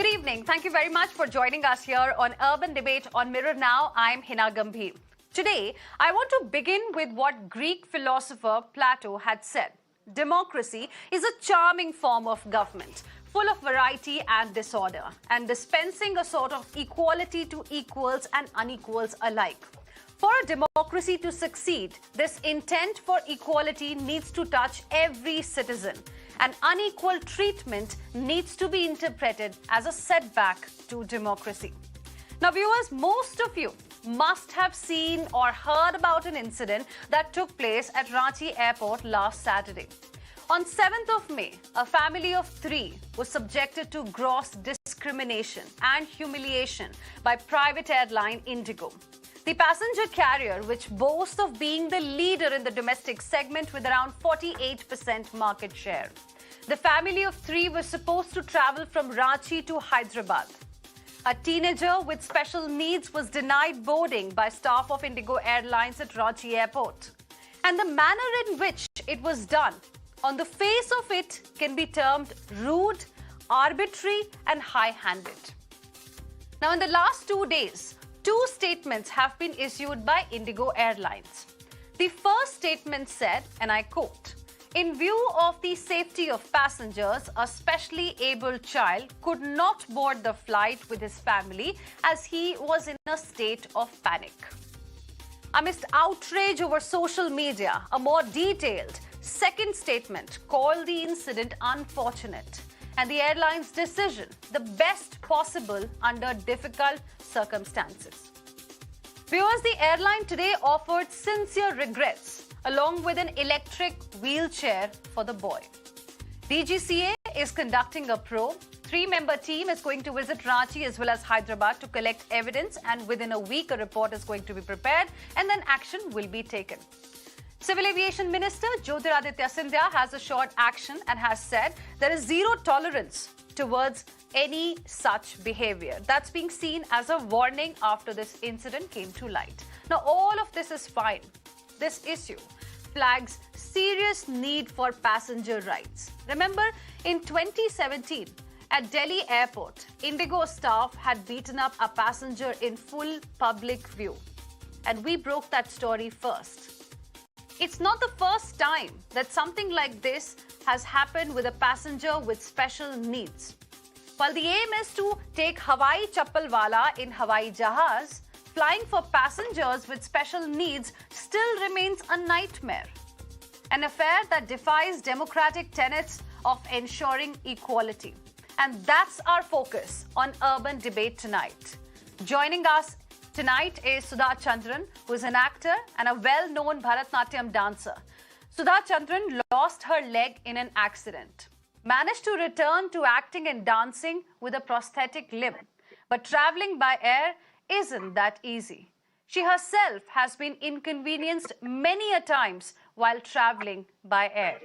Good evening. Thank you very much for joining us here on Urban Debate on Mirror Now. I'm Hina Gambhir. Today, I want to begin with what Greek philosopher Plato had said. Democracy is a charming form of government, full of variety and disorder, and dispensing a sort of equality to equals and unequals alike. For a democracy to succeed, this intent for equality needs to touch every citizen, and unequal treatment needs to be interpreted as a setback to democracy. Now, viewers, most of you must have seen or heard about an incident that took place at Ranchi Airport last Saturday. On 7th of May, a family of 3 was subjected to gross discrimination and humiliation by private airline Indigo. The passenger carrier, which boasts of being the leader in the domestic segment with around 48% market share. The family of 3 was supposed to travel from Ranchi to Hyderabad. A teenager with special needs was denied boarding by staff of Indigo Airlines at Ranchi Airport. And the manner in which it was done, on the face of it, can be termed rude, arbitrary, and high-handed. Now, in the last 2 days, 2 statements have been issued by Indigo Airlines. The first statement said, and I quote, "In view of the safety of passengers, a specially abled child could not board the flight with his family as he was in a state of panic." Amidst outrage over social media, a more detailed second statement called the incident unfortunate and the airline's decision the best possible under difficult circumstances. Viewers, the airline today offered sincere regrets along with an electric wheelchair for the boy. DGCA is conducting a probe. 3-member team is going to visit Ranchi as well as Hyderabad to collect evidence, and within a week a report is going to be prepared and then action will be taken. Civil Aviation Minister Jyotiraditya Scindia has assured action and has said there is zero tolerance towards any such behavior. That's being seen as a warning after this incident came to light. Now, all of this is fine. This issue flags serious need for passenger rights. Remember, in 2017, at Delhi Airport, Indigo staff had beaten up a passenger in full public view. And we broke that story first. It's not the first time that something like this has happened with a passenger with special needs. While the aim is to take Hawaii Chappalwala in Hawaii Jahaz, flying for passengers with special needs still remains a nightmare. An affair that defies democratic tenets of ensuring equality. And that's our focus on Urban Debate tonight. Joining us tonight is Sudha Chandran, who is an actor and a well-known Bharatnatyam dancer. Sudha Chandran lost her leg in an accident, managed to return to acting and dancing with a prosthetic limb. But traveling by air isn't that easy. She herself has been inconvenienced many a times while traveling by air.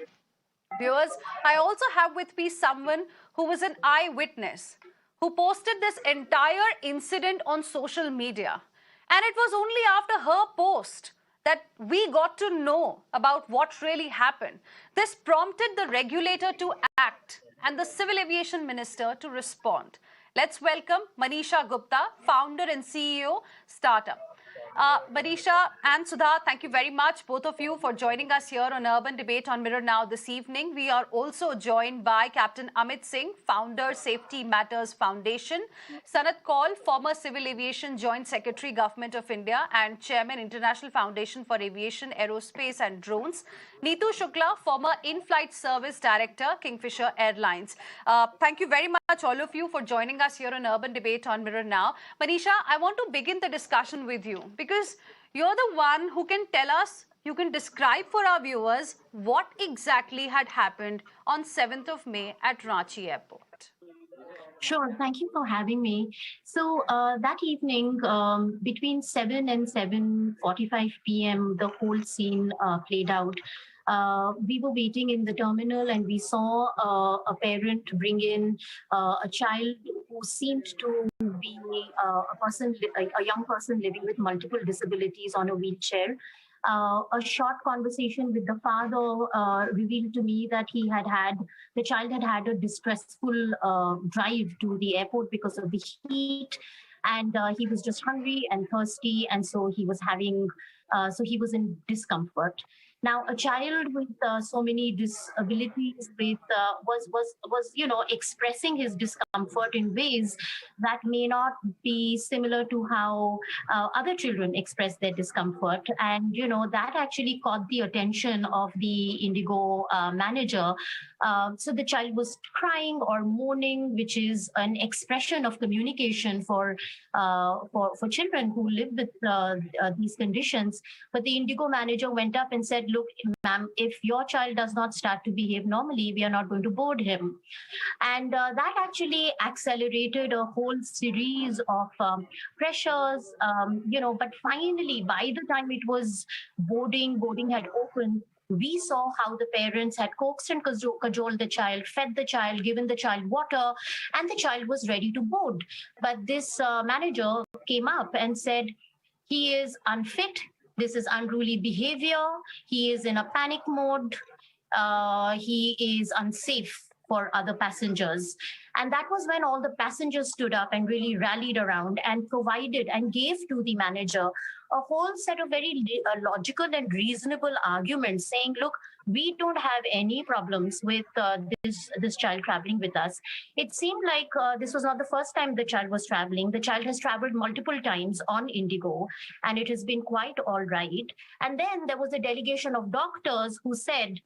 Viewers, I also have with me someone who was an eyewitness, who posted this entire incident on social media. And it was only after her post that we got to know about what really happened. This prompted the regulator to act and the Civil Aviation Minister to respond. Let's welcome Manisha Gupta, founder and CEO, Startup. Manisha and Sudha, thank you very much, both of you, for joining us here on Urban Debate on Mirror Now this evening. We are also joined by Captain Amit Singh, founder, Safety Matters Foundation, Sanat Kaul, former Civil Aviation Joint Secretary, Government of India, and Chairman, International Foundation for Aviation, Aerospace and Drones, Neetu Shukla, former In-Flight Service Director, Kingfisher Airlines. Thank you very much, all of you, for joining us here on Urban Debate on Mirror Now. Manisha, I want to begin the discussion with you, because you're the one who can tell us, you can describe for our viewers what exactly had happened on 7th of May at Ranchi Airport. Sure. Thank you for having me. So that evening, between 7 and 7:45 p.m., the whole scene played out. We were waiting in the terminal and we saw a parent bring in a child who seemed to be a young person living with multiple disabilities on a wheelchair. A short conversation with the father revealed to me that the child had had a distressful drive to the airport because of the heat, and he was just hungry and thirsty, and so he was in discomfort. Now, a child with so many disabilities was expressing his discomfort in ways that may not be similar to how other children express their discomfort, and that actually caught the attention of the Indigo manager. So the child was crying or moaning, which is an expression of communication for children who live with these conditions. But the Indigo manager went up and said, "Look, ma'am, if your child does not start to behave normally, we are not going to board him." And that actually accelerated a whole series of pressures. But finally, by the time it was boarding had opened, we saw how the parents had coaxed and cajoled the child, fed the child, given the child water, and the child was ready to board. But this manager came up and said, "He is unfit. This is unruly behavior. He is in a panic mode. He is unsafe for other passengers." And that was when all the passengers stood up and really rallied around and provided and gave to the manager a whole set of very logical and reasonable arguments, saying, "Look, we don't have any problems with this child traveling with us." It seemed like this was not the first time the child was traveling. The child has traveled multiple times on Indigo, and it has been quite all right. And then there was a delegation of doctors who said,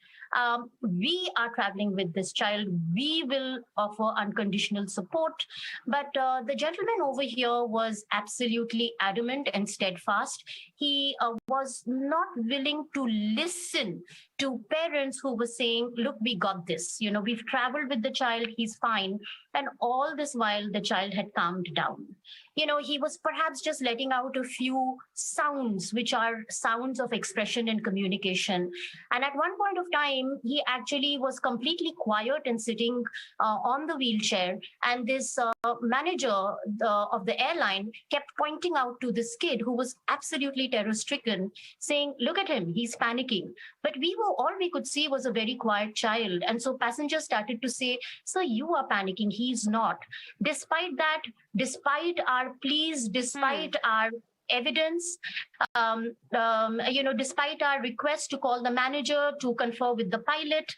"We are traveling with this child. We will offer unconditional support." But the gentleman over here was absolutely adamant and steadfast. He was not willing to listen to parents who were saying, "Look, we got this. We've traveled with the child. He's fine." And all this while, the child had calmed down. He was perhaps just letting out a few sounds, which are sounds of expression and communication. And at one point of time, he actually was completely quiet and sitting on the wheelchair. And this manager of the airline kept pointing out to this kid who was absolutely terror-stricken, saying, "Look at him, he's panicking." But all we could see was a very quiet child. And so passengers started to say, "Sir, you are panicking, he's not." Despite that, despite our pleas, despite our evidence, despite our request to call the manager to confer with the pilot,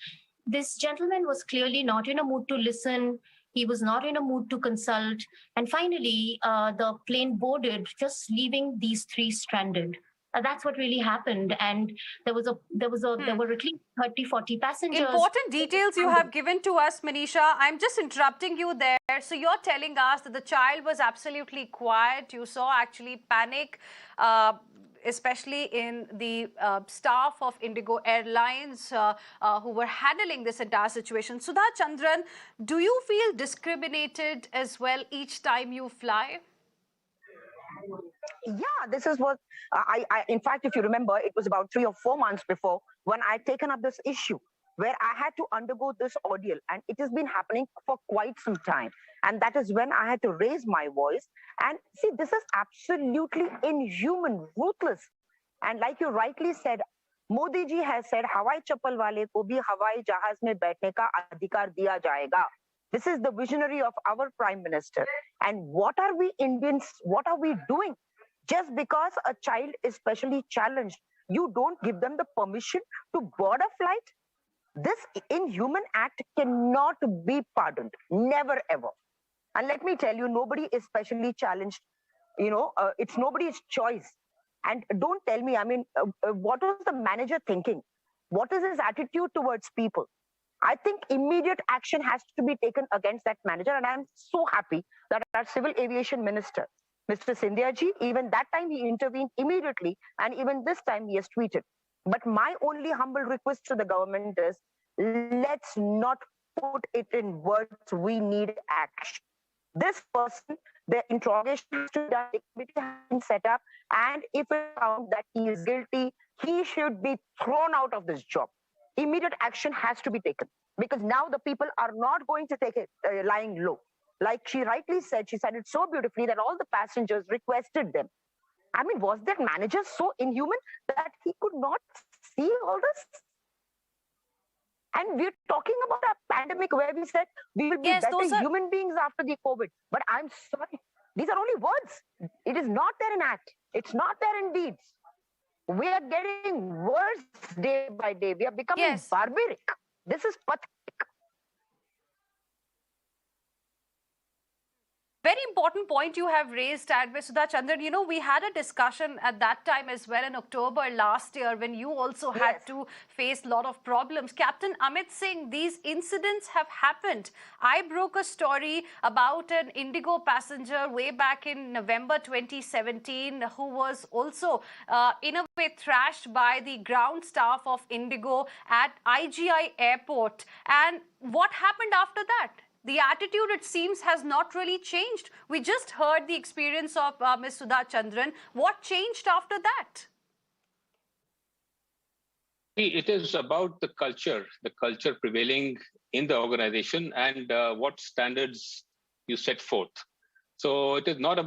this gentleman was clearly not in a mood to listen. He was not in a mood to consult. And finally, the plane boarded, just leaving these three stranded. That's what really happened. And there were at least 30, 40 passengers. Important details you have given to us, Manisha. I'm just interrupting you there. So you're telling us that the child was absolutely quiet. You saw actually panic, especially in the staff of Indigo Airlines who were handling this entire situation. Sudha Chandran, do you feel discriminated as well each time you fly? Yeah, this is what in fact, if you remember, it was about 3 or 4 months before when I had taken up this issue where I had to undergo this ordeal, and it has been happening for quite some time. And that is when I had to raise my voice. And see, this is absolutely inhuman, ruthless. And like you rightly said, Modi ji has said, "Hawai chappal wale ko bhi hawai jahaz mein baithne ka adhikar diya jayega." This is the visionary of our Prime Minister. And what are we Indians, what are we doing? Just because a child is specially challenged, you don't give them the permission to board a flight? This inhuman act cannot be pardoned. Never, ever. And let me tell you, nobody is specially challenged. It's nobody's choice. And don't tell me, what was the manager thinking? What is his attitude towards people? I think immediate action has to be taken against that manager. And I'm so happy that our Civil Aviation Minister, Mr. Scindia ji, even that time he intervened immediately. And even this time he has tweeted. But my only humble request to the government is, let's not put it in words. We need action. This person, the interrogation committee has been set up. And if it found that he is guilty, he should be thrown out of this job. Immediate action has to be taken, because now the people are not going to take it lying low. Like she rightly said, she said it so beautifully that all the passengers requested them. I mean, was that manager so inhuman that he could not see all this? And we're talking about a pandemic where we said we will be Yes, better those are human beings after the COVID. But I'm sorry, these are only words. It is not there in act. It's not there in deeds. We are getting worse day by day. We are becoming yes. barbaric. This is pathetic. Very important point you have raised, Advait Sudha Chandran. You know, we had a discussion at that time as well in October last year when you also had Yes. to face a lot of problems. Captain Amit Singh, these incidents have happened. I broke a story about an Indigo passenger way back in November 2017 who was also in a way thrashed by the ground staff of Indigo at IGI airport. And what happened after that? The attitude, it seems, has not really changed. We just heard the experience of Ms. Sudha Chandran. What changed after that? It is about the culture prevailing in the organization and what standards you set forth. So it is not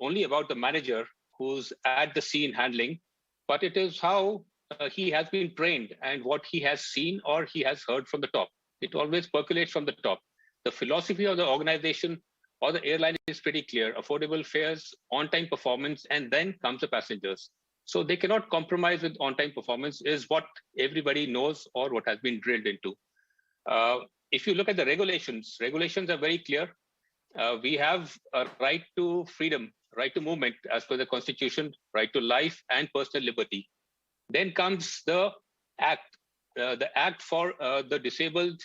only about the manager who's at the scene handling, but it is how he has been trained and what he has seen or he has heard from the top. It always percolates from the top. The philosophy of the organization or the airline is pretty clear: affordable fares, on-time performance, and then comes the passengers. So they cannot compromise with on-time performance is what everybody knows or what has been drilled into. If you look at the regulations are very clear. We have a right to freedom, right to movement as per the Constitution, right to life and personal liberty. Then comes the Act for the disabled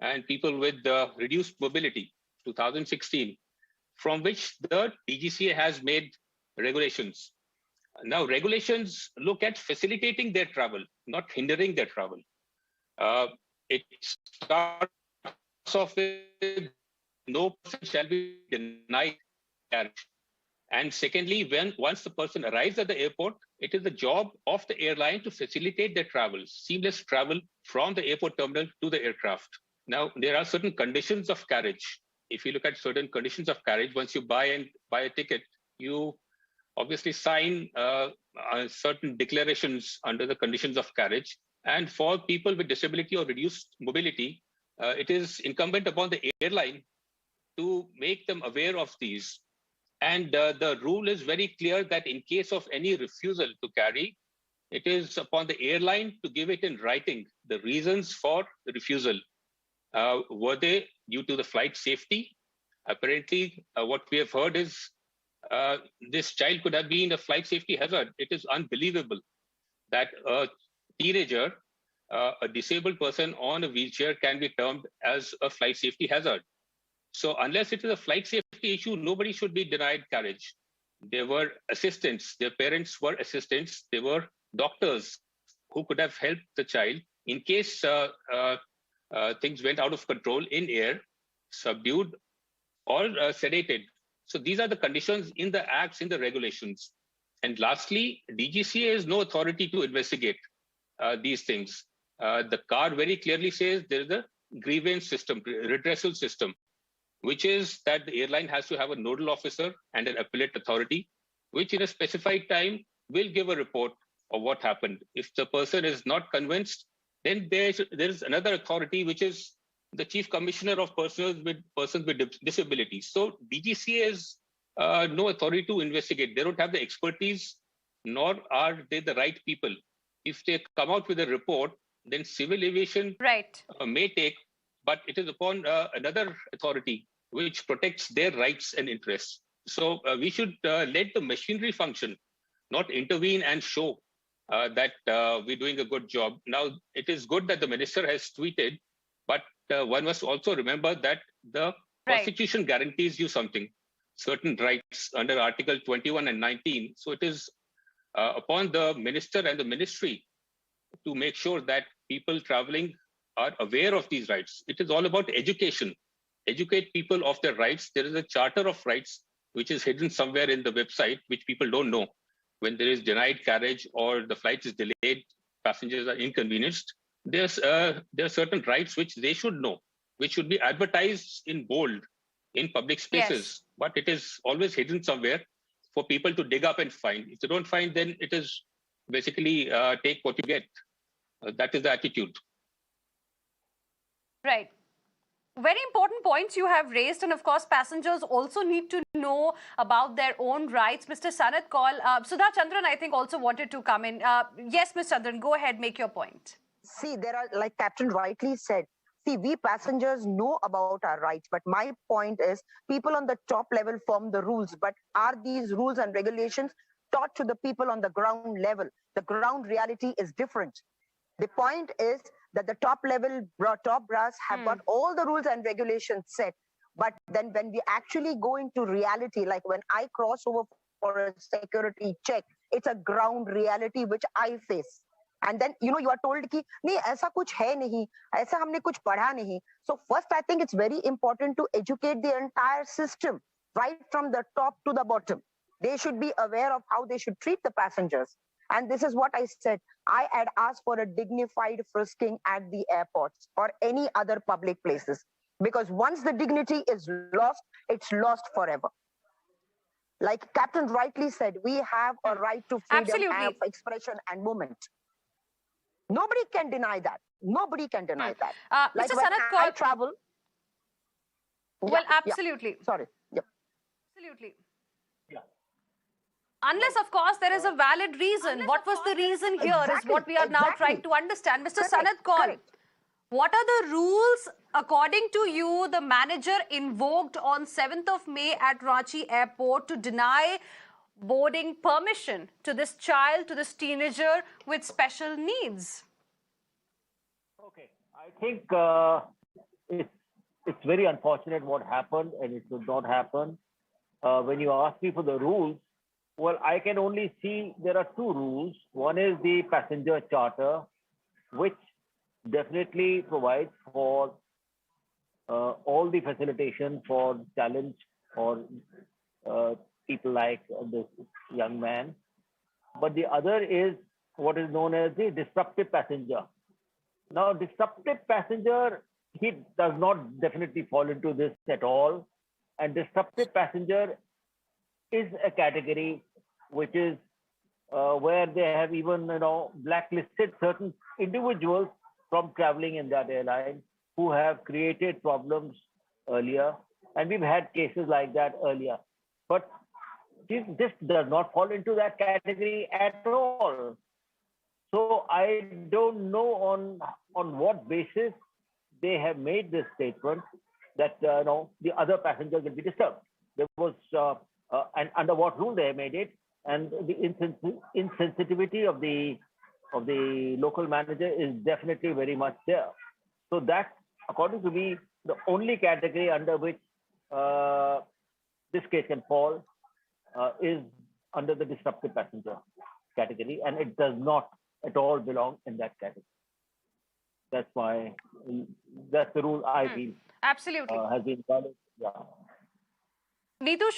and people with reduced mobility, 2016, from which the DGCA has made regulations. Now, regulations look at facilitating their travel, not hindering their travel. It starts off with no person shall be denied carriage. And secondly, once the person arrives at the airport, it is the job of the airline to facilitate their travel, seamless travel from the airport terminal to the aircraft. Now, there are certain conditions of carriage. If you look at certain conditions of carriage, once you buy a ticket, you obviously sign certain declarations under the conditions of carriage. And for people with disability or reduced mobility, it is incumbent upon the airline to make them aware of these. And the rule is very clear that in case of any refusal to carry, it is upon the airline to give it in writing, the reasons for the refusal. Were they due to the flight safety? Apparently, what we have heard is this child could have been a flight safety hazard. It is unbelievable that a teenager, a disabled person on a wheelchair can be termed as a flight safety hazard. So unless it is a flight safety issue, nobody should be denied carriage. There were assistants, their parents were assistants, there were doctors who could have helped the child in case things went out of control in air, subdued or sedated. So these are the conditions in the acts, in the regulations. And lastly, DGCA has no authority to investigate these things. The card very clearly says there is a grievance system, redressal system, which is that the airline has to have a nodal officer and an appellate authority, which in a specified time will give a report of what happened. If the person is not convinced, then there is another authority, which is the Chief Commissioner of Persons with Disabilities. So DGCA has no authority to investigate. They don't have the expertise, nor are they the right people. If they come out with a report, then civil aviation may take, but it is upon another authority which protects their rights and interests. So we should let the machinery function, not intervene and show that we're doing a good job. Now, it is good that the minister has tweeted, but one must also remember that the Constitution guarantees you something, certain rights under Article 21 and 19. So it is upon the minister and the ministry to make sure that people traveling are aware of these rights. It is all about education. Educate people of their rights. There is a charter of rights which is hidden somewhere in the website, which people don't know. When there is denied carriage or the flight is delayed, passengers are inconvenienced, there are certain rights which they should know, which should be advertised in bold in public spaces, but it is always hidden somewhere. for people to dig up and find. If they don't find, then it is basically take what you get. That is the attitude. Right. Very important points you have raised, and of course passengers also need to know about their own rights. Mr. Sanat Kaul, Sudha Chandran I think also wanted to come in. Yes, Ms. Chandran, go ahead, make your point. See, there are, like Captain rightly said, see, we passengers know about our rights, but my point is people on the top level form the rules, but are these rules and regulations taught to the people on the ground level? The ground reality is different. The point is that the top level, top brass have got all the rules and regulations set. But then when we actually go into reality, like when I cross over for a security check, it's a ground reality which I face. And then, you know, you are told कि नहीं ऐसा कुछ है नहीं, ऐसा हमने कुछ पढ़ा नहीं. So first, I think it's very important to educate the entire system, right from the top to the bottom. They should be aware of how they should treat the passengers. And this is what I said. I had asked for a dignified frisking at the airports or any other public places. Because once the dignity is lost, it's lost forever. Like Captain rightly said, we have a right to freedom of expression and movement. Nobody can deny that. Nobody can deny that. Like Mr. Sanat Kaul, I travel. Well, absolutely. Yeah. Sorry. Yep. Absolutely. Unless, of course, there is a valid reason. What was the reason here is what we are now trying to understand. Mr. Sanat Kaul, what are the rules, according to you, the manager invoked on 7th of May at Ranchi Airport to deny boarding permission to this child, to this teenager with special needs? Okay, I think it's very unfortunate what happened, and it should not happen. When you ask me for the rules, well, I can only see there are two rules. One is the passenger charter, which definitely provides for all the facilitation for challenge or people like this young man. But the other is what is known as the disruptive passenger. Now, disruptive passenger, he does not definitely fall into this at all. And disruptive passenger is a category which is where they have even, blacklisted certain individuals from traveling in that airline who have created problems earlier. And we've had cases like that earlier. But this does not fall into that category at all. So I don't know on what basis they have made this statement that the other passengers will be disturbed. There was and under what rule they have made it, and the insensitivity of the local manager is definitely very much there. So that, according to me, the only category under which this case can fall is under the disruptive passenger category, and it does not at all belong in that category. That's the rule I feel absolutely has been followed. Yeah. Neetu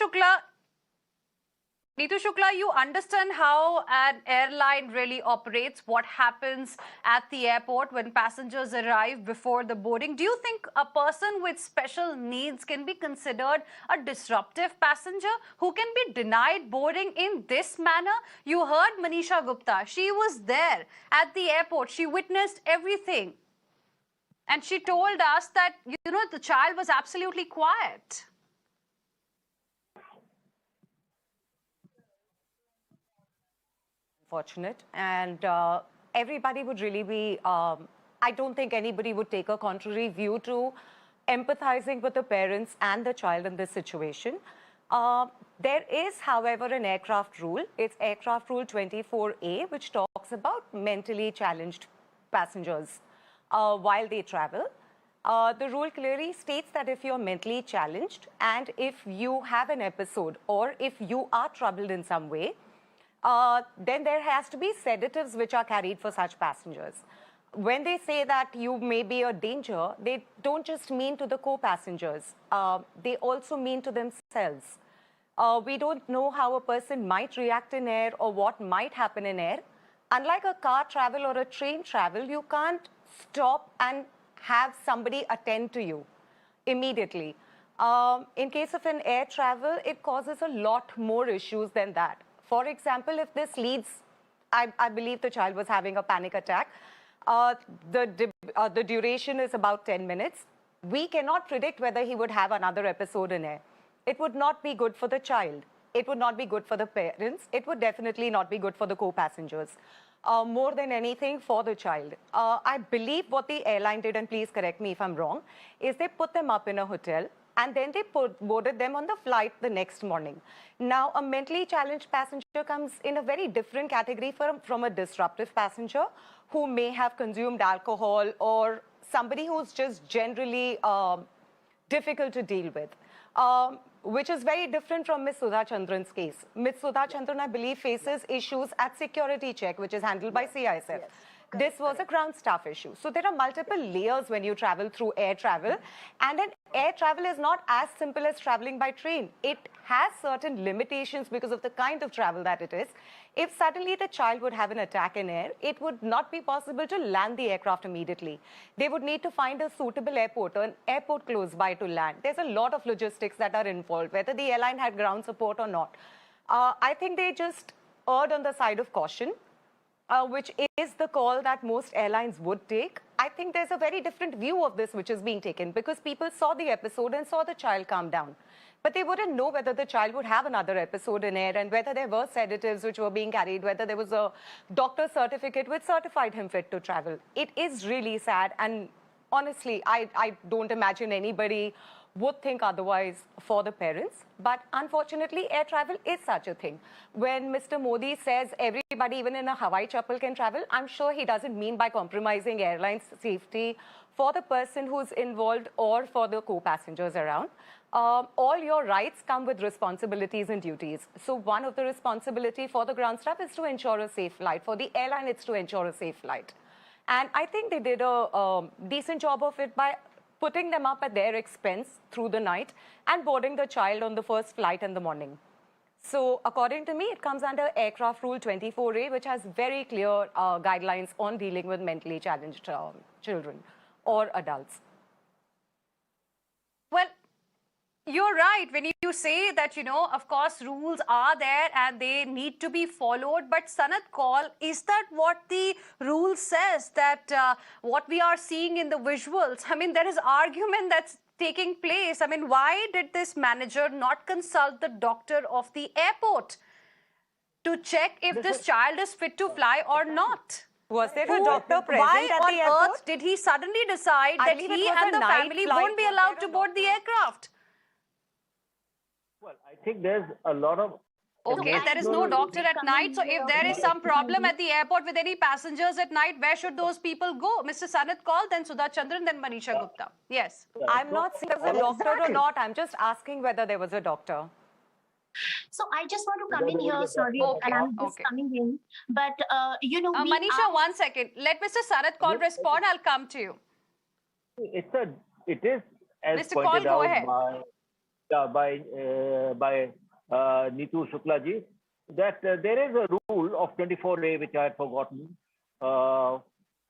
Shukla, you understand how an airline really operates, what happens at the airport when passengers arrive before the boarding. Do you think a person with special needs can be considered a disruptive passenger who can be denied boarding in this manner? You heard Manisha Gupta. She was there at the airport. She witnessed everything. And she told us that, the child was absolutely quiet. Fortunate, and everybody would really be, I don't think anybody would take a contrary view to empathizing with the parents and the child in this situation. There is, however, an aircraft rule. It's Aircraft Rule 24A, which talks about mentally challenged passengers while they travel. The rule clearly states that if you're mentally challenged and if you have an episode or if you are troubled in some way, then there has to be sedatives which are carried for such passengers. When they say that you may be a danger, they don't just mean to the co-passengers. They also mean to themselves. We don't know how a person might react in air or what might happen in air. Unlike a car travel or a train travel, you can't stop and have somebody attend to you immediately. In case of an air travel, it causes a lot more issues than that. For example, if this leads, I believe the child was having a panic attack, the duration is about 10 minutes. We cannot predict whether he would have another episode in air. It would not be good for the child. It would not be good for the parents. It would definitely not be good for the co-passengers. More than anything for the child. I believe what the airline did, and please correct me if I'm wrong, is they put them up in a hotel and then they boarded them on the flight the next morning. Now, a mentally challenged passenger comes in a very different category from a disruptive passenger who may have consumed alcohol or somebody who's just generally difficult to deal with. Which is very different from Ms. Sudha Chandran's case. Ms. Sudha Chandran, I believe, faces issues at security check, which is handled by CISF. Yes. This was a ground staff issue. So there are multiple layers when you travel through air travel. And an air travel is not as simple as traveling by train. It has certain limitations because of the kind of travel that it is. If suddenly the child would have an attack in air, it would not be possible to land the aircraft immediately. They would need to find a suitable airport or an airport close by to land. There's a lot of logistics that are involved, whether the airline had ground support or not. I think they just erred on the side of caution. Which is the call that most airlines would take. I think there's a very different view of this which is being taken because people saw the episode and saw the child calm down. But they wouldn't know whether the child would have another episode in air and whether there were sedatives which were being carried, whether there was a doctor's certificate which certified him fit to travel. It is really sad, and honestly, I don't imagine anybody would think otherwise for the parents. But unfortunately, air travel is such a thing. When Mr. Modi says everybody, even in a Hawaii chappal, can travel, I'm sure he doesn't mean by compromising airline safety for the person who's involved or for the co-passengers around. All your rights come with responsibilities and duties. So one of the responsibility for the ground staff is to ensure a safe flight. For the airline, it's to ensure a safe flight. And I think they did a decent job of it by putting them up at their expense through the night and boarding the child on the first flight in the morning. So according to me, it comes under Aircraft Rule 24A, which has very clear guidelines on dealing with mentally challenged children or adults. Well, you're right when you say that, of course, rules are there and they need to be followed. But Sanat Kaul, is that what the rule says, that what we are seeing in the visuals? I mean, there is argument that's taking place. I mean, why did this manager not consult the doctor of the airport to check if this child is fit to fly or not? Was there a doctor present why at the airport? Why on earth did he suddenly decide that he and the family won't be allowed to board the aircraft? Well, I think there's a lot of... Okay, there is no doctor at night. So if there is some problem at the airport with any passengers at night, where should those people go? Mr. Sanat Kaul, then Sudha Chandran, then Manisha Gupta. Yes. I'm not saying there was a doctor or not. I'm just asking whether there was a doctor. So I just want to come in here, sorry, and I'm just coming in. But, Manisha, 1 second. Let Mr. Sanat Kaul respond. I'll come to you. It is, as Mr. pointed Kaul, out by Neetu Shukla ji, that there is a rule of 24A, which I had forgotten,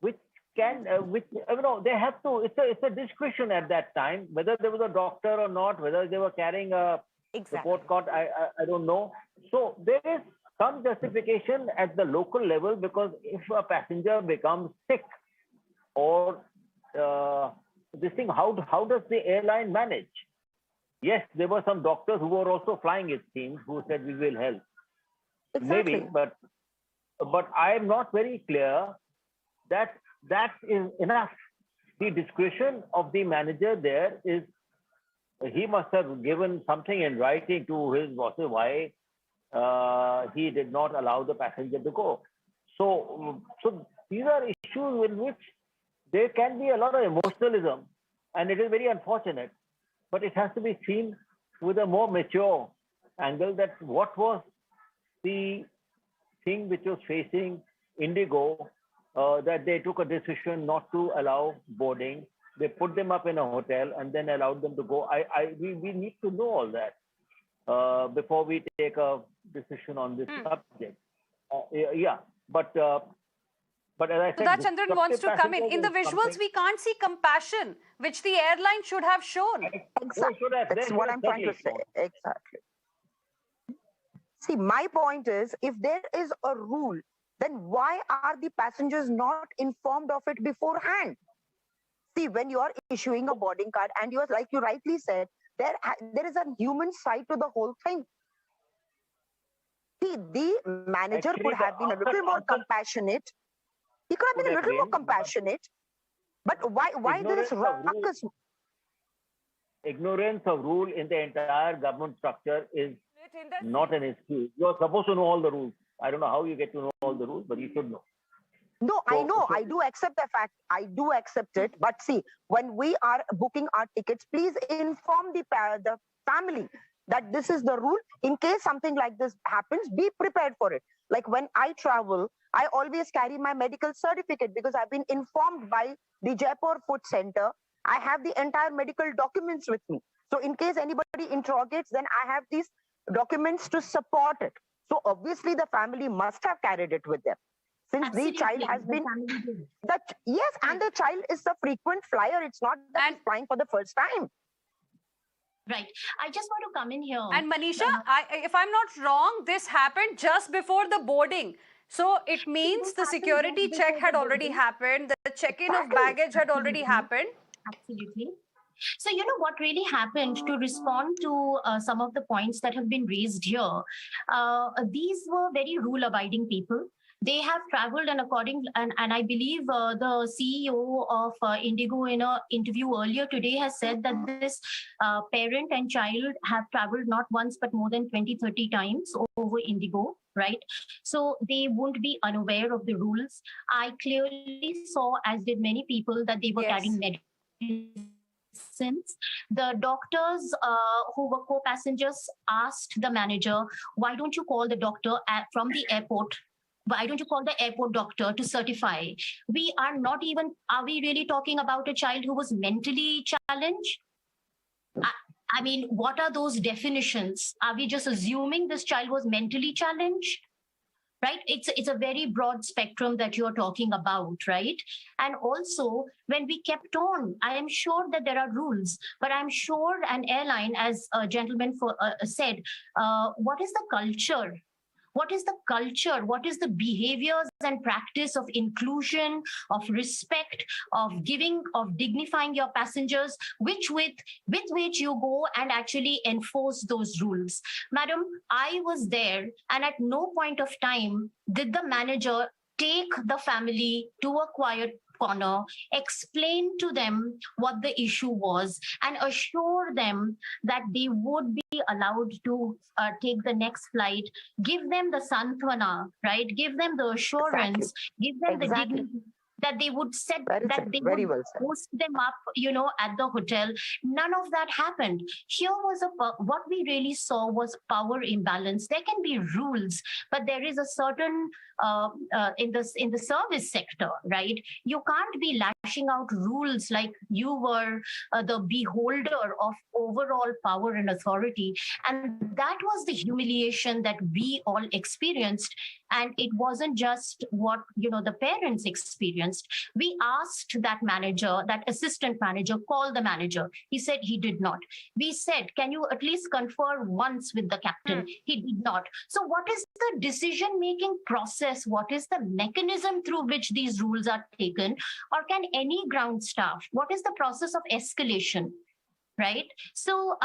which can, they have to, it's a discretion at that time, whether there was a doctor or not, whether they were carrying a report card, I don't know. So there is some justification at the local level, because if a passenger becomes sick or this thing, how does the airline manage? Yes, there were some doctors who were also flying, it seems, who said we will help. Exactly. Maybe, but I am not very clear that that is enough. The discretion of the manager there is, he must have given something in writing to his bosses why he did not allow the passenger to go. So these are issues in which there can be a lot of emotionalism, and it is very unfortunate. But it has to be seen with a more mature angle, that what was the thing which was facing Indigo, that they took a decision not to allow boarding. They put them up in a hotel and then allowed them to go. We need to know all that before we take a decision on this subject. But But as I said, Sudha Chandran wants to come in. In the visuals, we can't see compassion, which the airline should have shown. Exactly. That's what I'm trying to say. Exactly. See, my point is, if there is a rule, then why are the passengers not informed of it beforehand? See, when you are issuing a boarding card, and you are, like you rightly said, there is a human side to the whole thing. See, the manager Actually, could have been a little more compassionate. He could have been a little more compassionate. But why this ruckus? Ignorance of rule in the entire government structure is not an excuse. You're supposed to know all the rules. I don't know how you get to know all the rules, but you should know. No, I know. I do accept the fact. I do accept it. But see, when we are booking our tickets, please inform the family that this is the rule. In case something like this happens, be prepared for it. Like when I travel, I always carry my medical certificate because I've been informed by the Jaipur Food Center. I have the entire medical documents with me. So in case anybody interrogates, then I have these documents to support it. So obviously the family must have carried it with them. Since Absolutely. the child has been, yes, and the child is a frequent flyer. It's not that he's flying for the first time. Right. I just want to come in here. And Manisha, if I'm not wrong, this happened just before the boarding. So it means the security check had already happened. The check-in of baggage had already happened. Absolutely. So, you know what really happened, to respond to some of the points that have been raised here. These were very rule-abiding people. They have traveled, and I believe the CEO of Indigo in an interview earlier today has said that this parent and child have traveled not once but more than 20-30 times over Indigo, right? So they won't be unaware of the rules. I clearly saw, as did many people, that they were carrying medicines. The doctors who were co-passengers asked the manager, why don't you call the doctor from the airport? Why don't you call the airport doctor to certify? Are we really talking about a child who was mentally challenged? I mean, what are those definitions? Are we just assuming this child was mentally challenged? Right? It's a very broad spectrum that you're talking about, right? And also, when we kept on, I am sure that there are rules, but I'm sure an airline, as a gentleman said, what is the culture? What is the culture? What is the behaviors and practice of inclusion, of respect, of giving, of dignifying your passengers, with which you go and actually enforce those rules? Madam, I was there, and at no point of time did the manager take the family to a quiet corner, explain to them what the issue was, and assure them that they would be allowed to take the next flight, give them the santwana, right? Give them the assurance, give them the dignity that they would post them up, at the hotel. None of that happened. Here was what we really saw was power imbalance. There can be rules, but there is a certain in the service sector, right? You can't be lashing out rules like you were the beholder of overall power and authority. And that was the humiliation that we all experienced. And it wasn't just what, the parents experienced. We asked that manager, that assistant manager, call the manager. He said he did not. We said, can you at least confer once with the captain? He did not. So what is the decision-making process? What is the mechanism through which these rules are taken? Or can any ground staff, what is the process of escalation? Right. So,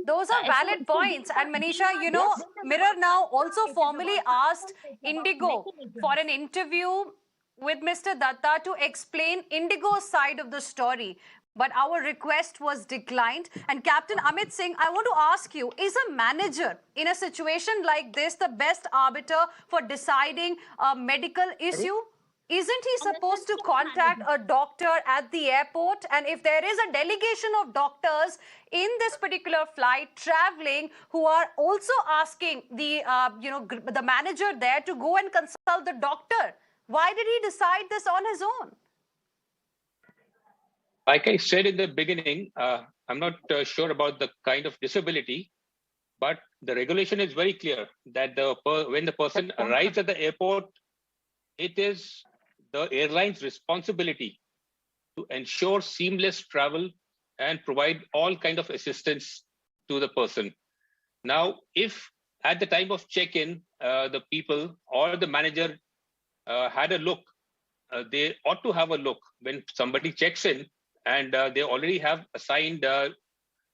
those are valid points. And Manisha, Mirror Now also formally asked Indigo for an interview with Mr. Datta to explain Indigo's side of the story. But our request was declined. And Captain Amit Singh, I want to ask you, is a manager in a situation like this the best arbiter for deciding a medical issue? Isn't he supposed to contact a doctor at the airport? And if there is a delegation of doctors in this particular flight traveling who are also asking the manager there to go and consult the doctor, why did he decide this on his own? Like I said in the beginning, I'm not sure about the kind of disability, but the regulation is very clear that when the person arrives at the airport, it is the airline's responsibility to ensure seamless travel and provide all kind of assistance to the person. Now, if at the time of check-in, the people or the manager had a look, they ought to have a look when somebody checks in and they already have assigned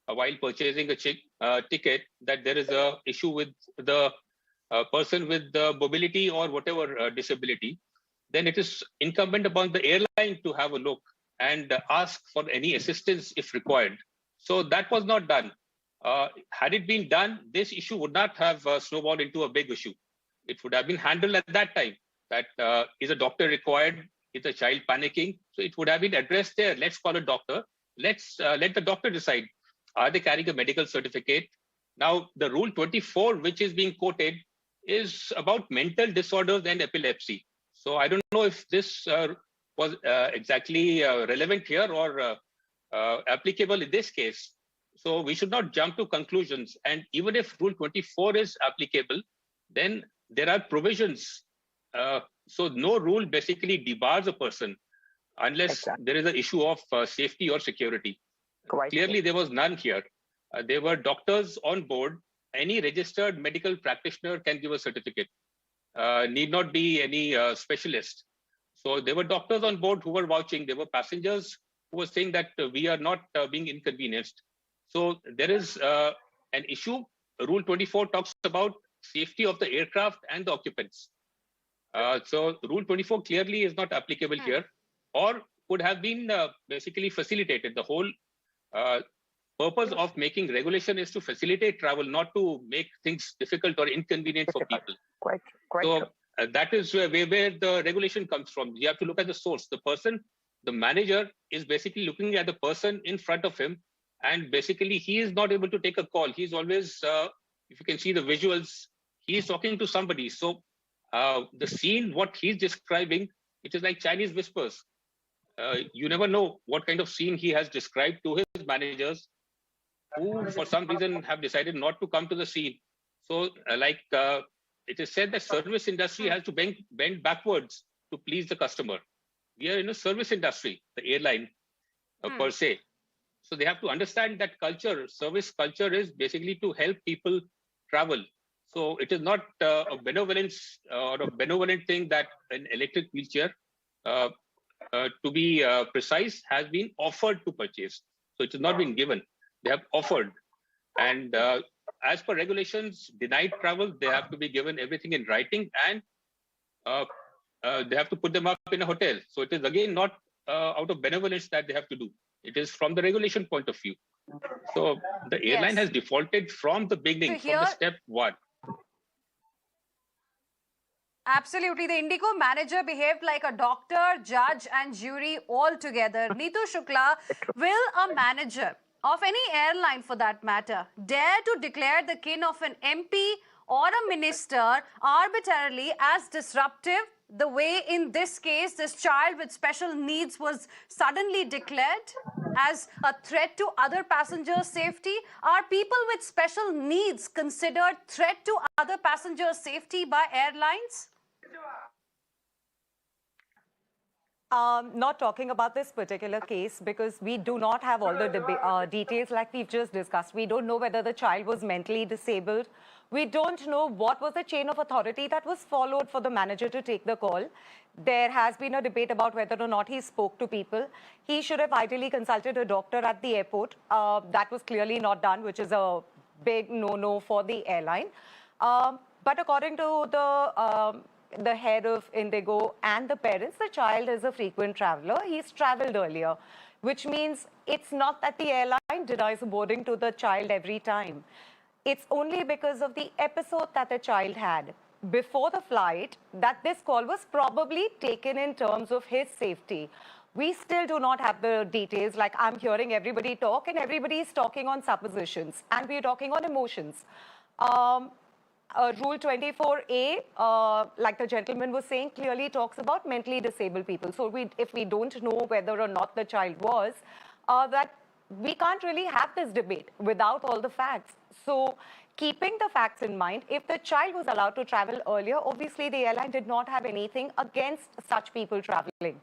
while purchasing a ticket that there is a issue with the person with the mobility or whatever disability, then it is incumbent upon the airline to have a look and ask for any assistance if required. So that was not done. Had it been done, this issue would not have snowballed into a big issue. It would have been handled at that time. That is a doctor required? Is the child panicking? So it would have been addressed there. Let's call a doctor. Let's let the doctor decide. Are they carrying a medical certificate? Now, the Rule 24, which is being quoted, is about mental disorders and epilepsy. So I don't know if this was exactly relevant here or applicable in this case. So we should not jump to conclusions. And even if Rule 24 is applicable, then there are provisions. So no rule basically debars a person unless there is an issue of safety or security. Clearly, there was none here. There were doctors on board. Any registered medical practitioner can give a certificate. Need not be any specialist. So there were doctors on board who were vouching. There were passengers who were saying that we are not being inconvenienced. So there is an issue. Rule 24 talks about safety of the aircraft and the occupants. So Rule 24 clearly is not applicable here, or could have been basically facilitated. The whole purpose of making regulation is to facilitate travel, not to make things difficult or inconvenient for people. Quite so that is where the regulation comes from. You have to look at the source. The person, the manager, is basically looking at the person in front of him, and basically he is not able to take a call. He's always, if you can see the visuals, he is talking to somebody. So the scene, what he's describing, it is like Chinese whispers. You never know what kind of scene he has described to his managers, who for some reason have decided not to come to the scene. So it is said that service industry has to bend backwards to please the customer. We are in a service industry, the airline per se. So they have to understand that culture, service culture, is basically to help people travel. So it is not a benevolence or a benevolent thing that an electric wheelchair, to be precise, has been offered to purchase. So it has not been given. They have offered. And as per regulations, denied travel, they have to be given everything in writing, and they have to put them up in a hotel. So it is again not out of benevolence that they have to do. It is from the regulation point of view. So the airline has defaulted from the beginning, from the step one. Absolutely. The Indigo manager behaved like a doctor, judge and jury all together. Neetu Shukla, will a manager of any airline for that matter dare to declare the kin of an MP or a minister arbitrarily as disruptive, the way in this case this child with special needs was suddenly declared as a threat to other passengers' safety? Are people with special needs considered threat to other passengers' safety by airlines? Not talking about this particular case because we do not have all the details like we've just discussed. We don't know whether the child was mentally disabled. We don't know what was the chain of authority that was followed for the manager to take the call. There has been a debate about whether or not he spoke to people. He should have ideally consulted a doctor at the airport. That was clearly not done, which is a big no-no for the airline. But according to the head of Indigo and the parents, the child is a frequent traveler. He's traveled earlier, which means it's not that the airline denies boarding to the child every time. It's only because of the episode that the child had before the flight that this call was probably taken in terms of his safety. We still do not have the details. Like, I'm hearing everybody talk and everybody is talking on suppositions and we're talking on emotions. Rule 24A, like the gentleman was saying, clearly talks about mentally disabled people. So if we don't know whether or not the child was, that we can't really have this debate without all the facts. So keeping the facts in mind, if the child was allowed to travel earlier, obviously the airline did not have anything against such people traveling.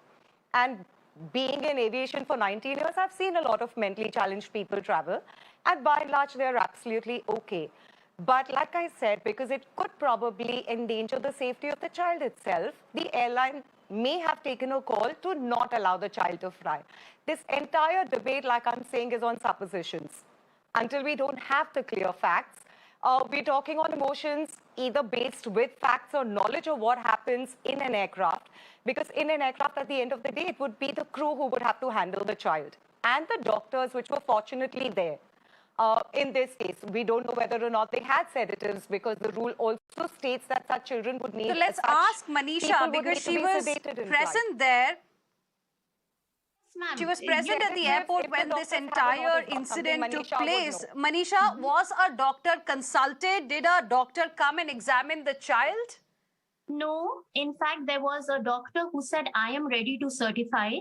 And being in aviation for 19 years, I've seen a lot of mentally challenged people travel, and by and large, they're absolutely okay. But like I said, because it could probably endanger the safety of the child itself, the airline may have taken a call to not allow the child to fly. This entire debate, like I'm saying, is on suppositions. Until we don't have the clear facts, we're talking on emotions, either based with facts or knowledge of what happens in an aircraft. Because in an aircraft, at the end of the day, it would be the crew who would have to handle the child and the doctors, which were fortunately there. In this case, we don't know whether or not they had sedatives, because the rule also states that such children would need. So let's ask Manisha, because she was present there. She was present at the airport when this entire incident took place. Manisha, was a doctor consulted? Did a doctor come and examine the child? No, in fact, there was a doctor who said, I am ready to certify.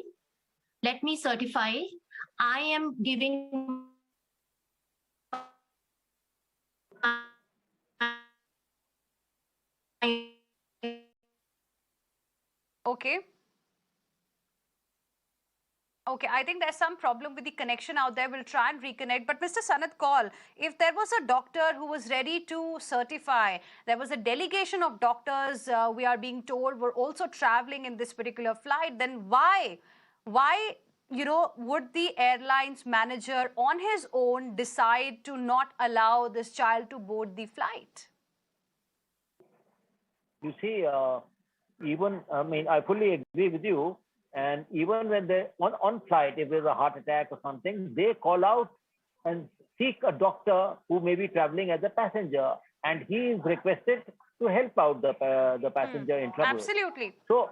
Let me certify. I am giving Okay. Okay, I think there's some problem with the connection out there. We'll try and reconnect. But Mr. Sanat Kaul, if there was a doctor who was ready to certify, there was a delegation of doctors, we are being told, were also traveling in this particular flight, then why, would the airline's manager on his own decide to not allow this child to board the flight? You see, I fully agree with you. And even when they on flight, if there's a heart attack or something, they call out and seek a doctor who may be traveling as a passenger, and he is requested to help out the passenger in trouble. Absolutely. So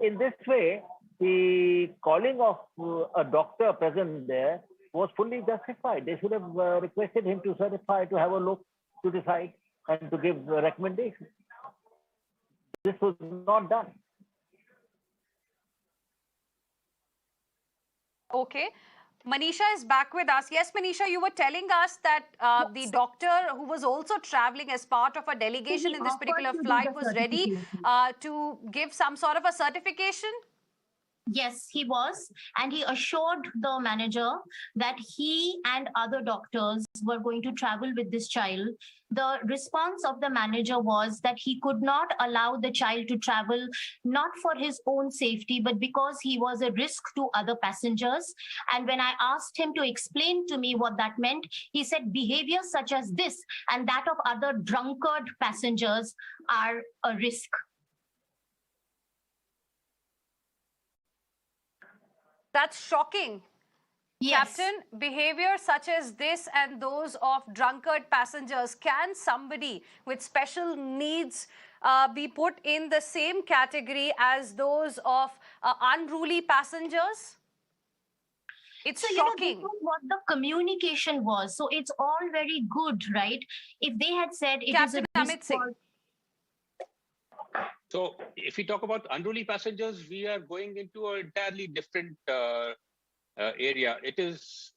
in this way, the calling of a doctor present there was fully justified. They should have requested him to certify, to have a look, to decide, and to give recommendations. This was not done. Okay. Manisha is back with us. Yes, Manisha, you were telling us that the doctor who was also traveling as part of a delegation in this particular flight was ready to give some sort of a certification? Yes, he was. And he assured the manager that he and other doctors were going to travel with this child. The response of the manager was that he could not allow the child to travel, not for his own safety, but because he was a risk to other passengers. And when I asked him to explain to me what that meant, he said behavior such as this and that of other drunkard passengers are a risk. That's shocking. Yes. Captain, behavior such as this and those of drunkard passengers, can somebody with special needs be put in the same category as those of unruly passengers? It's shocking. This was what the communication was. So it's all very good, right? If they had said it Captain is a Amit Singh. So if we talk about unruly passengers, we are going into an entirely different area. It is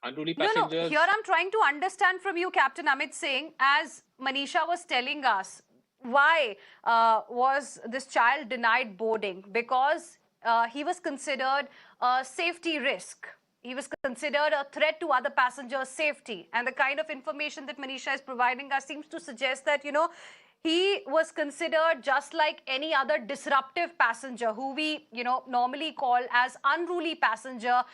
unruly passengers. No, here I'm trying to understand from you, Captain Amit Singh, as Manisha was telling us, why was this child denied boarding? Because he was considered a safety risk. He was considered a threat to other passengers' safety. And the kind of information that Manisha is providing us seems to suggest that, he was considered just like any other disruptive passenger who we, normally call as unruly passenger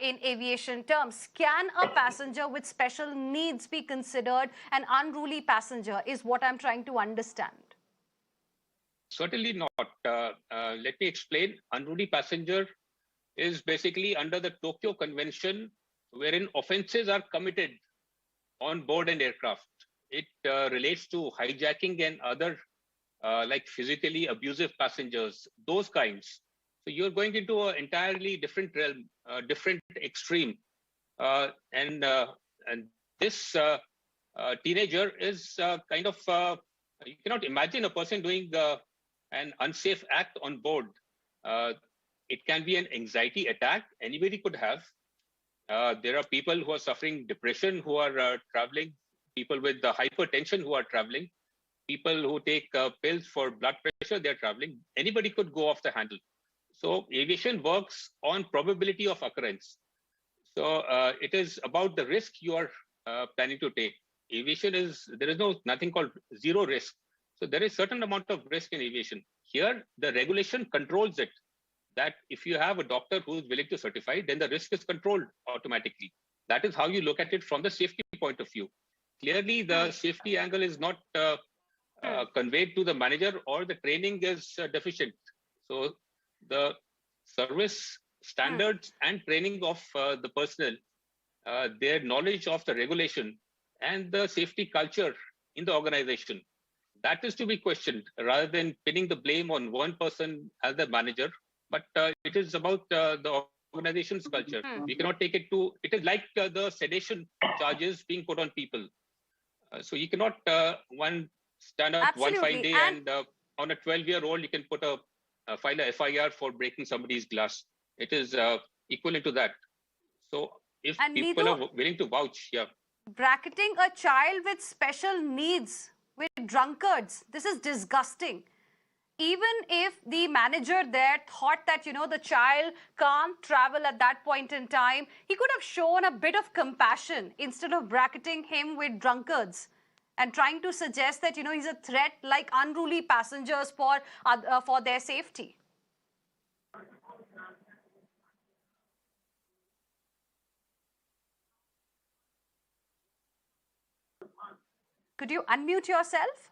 in aviation terms. Can a passenger with special needs be considered an unruly passenger is what I'm trying to understand. Certainly not. Let me explain. Unruly passenger is basically under the Tokyo Convention, wherein offenses are committed on board an aircraft. It relates to hijacking and other like physically abusive passengers, those kinds. So you're going into an entirely different realm, different extreme. And this teenager is kind of, you cannot imagine a person doing an unsafe act on board. It can be an anxiety attack. Anybody could have. There are people who are suffering depression who are traveling people with hypertension who are traveling, people who take pills for blood pressure, they're traveling. Anybody could go off the handle. So aviation works on probability of occurrence. So it is about the risk you are planning to take. Aviation there is nothing called zero risk. So there is certain amount of risk in aviation. Here, the regulation controls it. That if you have a doctor who is willing to certify, then the risk is controlled automatically. That is how you look at it from the safety point of view. Clearly, the safety angle is not conveyed to the manager, or the training is deficient. So the service standards and training of the personnel, their knowledge of the regulation and the safety culture in the organization, that is to be questioned rather than pinning the blame on one person as the manager. But it is about the organization's culture. We cannot take it to, it is like the sedation charges being put on people. So you cannot stand up Absolutely. one fine day and on a 12-year-old, you can file a FIR for breaking somebody's glass. It is equivalent to that. So if people Neetu, are willing to vouch, bracketing a child with special needs with drunkards, this is disgusting. Even if the manager there thought that, the child can't travel at that point in time, he could have shown a bit of compassion instead of bracketing him with drunkards and trying to suggest that, he's a threat like unruly passengers for their safety. Could you unmute yourself?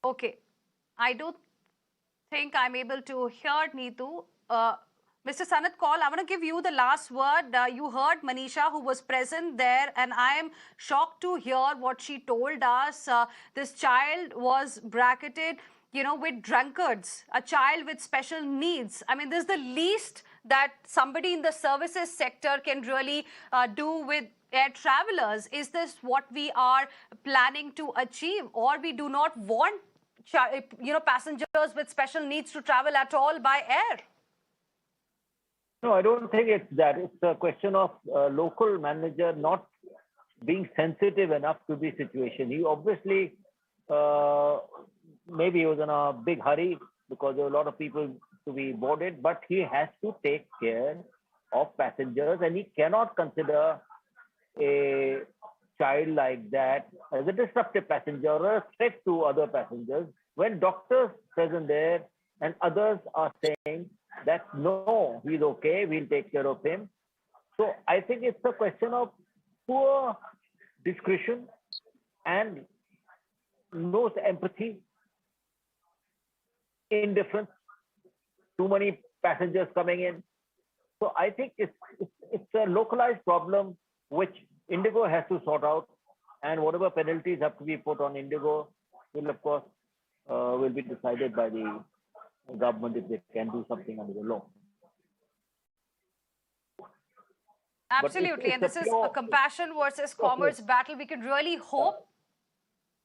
Okay. I don't think I'm able to hear Neetu. Mr. Sanat Kaul, I want to give you the last word. You heard Manisha, who was present there, and I am shocked to hear what she told us. This child was bracketed, with drunkards, a child with special needs. I mean, this is the least that somebody in the services sector can really do with air travelers. Is this what we are planning to achieve, or we do not want passengers with special needs to travel at all by air? No, I don't think it's that. It's a question of local manager not being sensitive enough to the situation. He obviously, maybe he was in a big hurry because there were a lot of people to be boarded, but he has to take care of passengers, and he cannot consider a child like that as a disruptive passenger or a threat to other passengers when doctors present there and others are saying that no, he's okay, we'll take care of him. So I think it's a question of poor discretion and no empathy, indifference, too many passengers coming in. So I think it's a localized problem which IndiGo has to sort out, and whatever penalties have to be put on IndiGo will, of course, will be decided by the government if they can do something under the law. Absolutely, and this is a compassion versus commerce battle. We can really hope.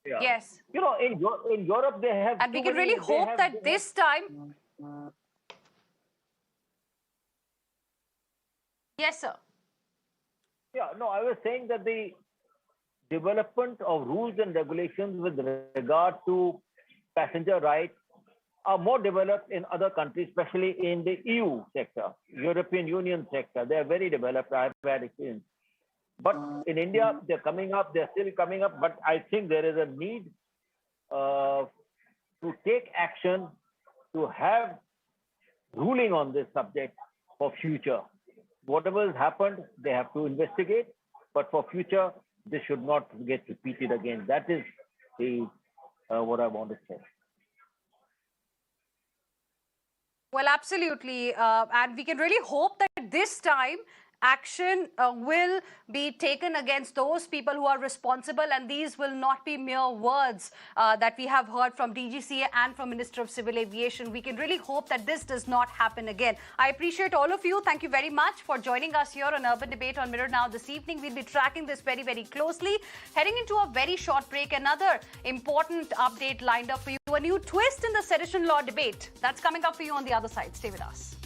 Yeah. Yes. In Europe they have. And we can really hope that this time. Yes, sir. Yeah, no, I was saying that the development of rules and regulations with regard to passenger rights are more developed in other countries, especially in the EU sector, European Union sector. They are very developed. I've had experience. But in India, they're coming up, they're still coming up. But I think there is a need to take action, to have ruling on this subject for future. Whatever has happened, they have to investigate. But for future, this should not get repeated again. That is what I want to say. Well, absolutely. And we can really hope that this time action will be taken against those people who are responsible, and these will not be mere words that we have heard from DGCA and from Minister of Civil Aviation. We can really hope that this does not happen again. I appreciate all of you. Thank you very much for joining us here on Urban Debate on Mirror Now this evening. We'll be tracking this very, very closely. Heading into a very short break, another important update lined up for you. A new twist in the sedition law debate. That's coming up for you on the other side. Stay with us.